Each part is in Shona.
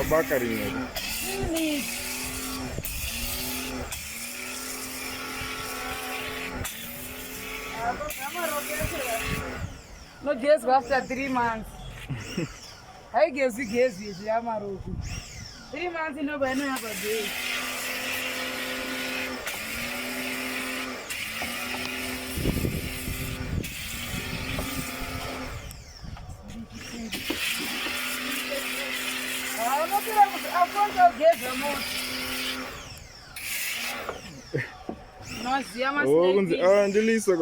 Bakarinha. No guess after 3 months. I guess you guess it, Yamaroku. 3 months in nobody have a day. I'm going to get the most.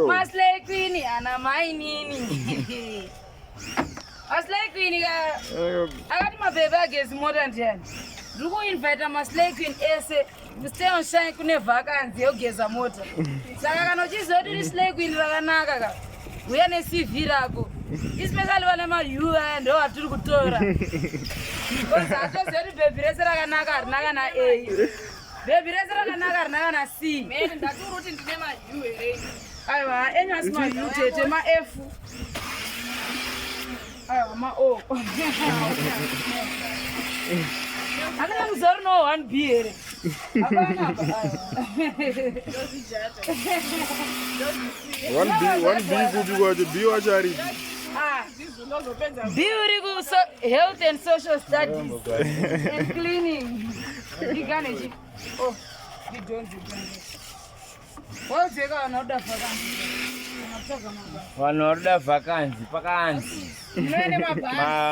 Maslay Queenie and a mining. Maslay Queenie, I got my baby against more than 10. Do you invite a Maslay Queen essay? We stay on Shank vacancy, you get a motor. Sagano just ordered this leg in Ranaga. We are a sea virago. Especially when I'm a you and or to Gutora. Because I just said, baby, Naga, Nagana A. Baby, Nagana C. Man, that's what in the name of you. I was my you, my F. My O. I don't know one beer. One B could be what the B beautiful health and social studies and cleaning. Oh, you don't. What's another Wanoda vacancy.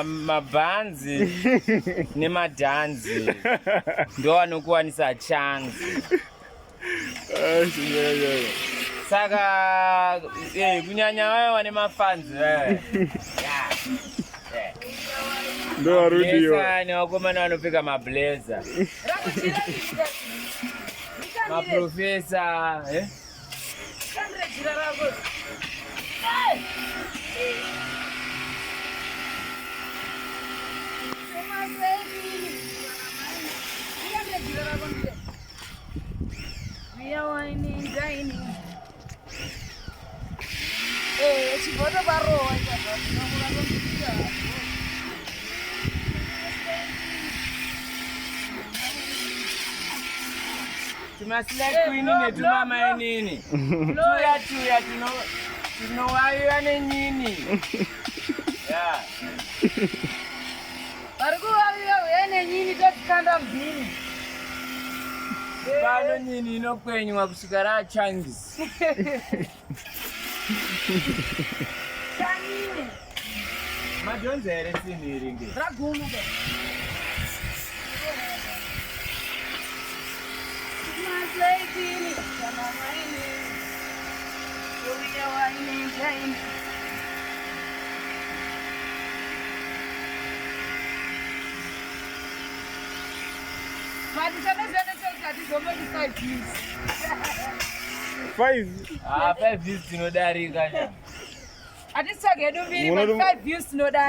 Mabanzi nemadanzi ndo wanokuwanisa chance. Saka kunyanya wewe wane mafanzi wewe. Ndo arudio. Ni wakomana wanopika mablazer. Maprofesa, we are whining, dining. Hey, she got a barrow. Tumaslay Queen netuma mainini. Tuya tunowayo nini. Yeah. Bargu wayo ene nyini tokanda mbini. Pano nyini inokwenywa kusikara changi. Chanini. Majonze ere siniringi. Ragumu. Maslay Queen, come on, whining. We are whining, dining. But it's another 5 views. 5? 5 views no dari kanya. I just saw 5 views no dari.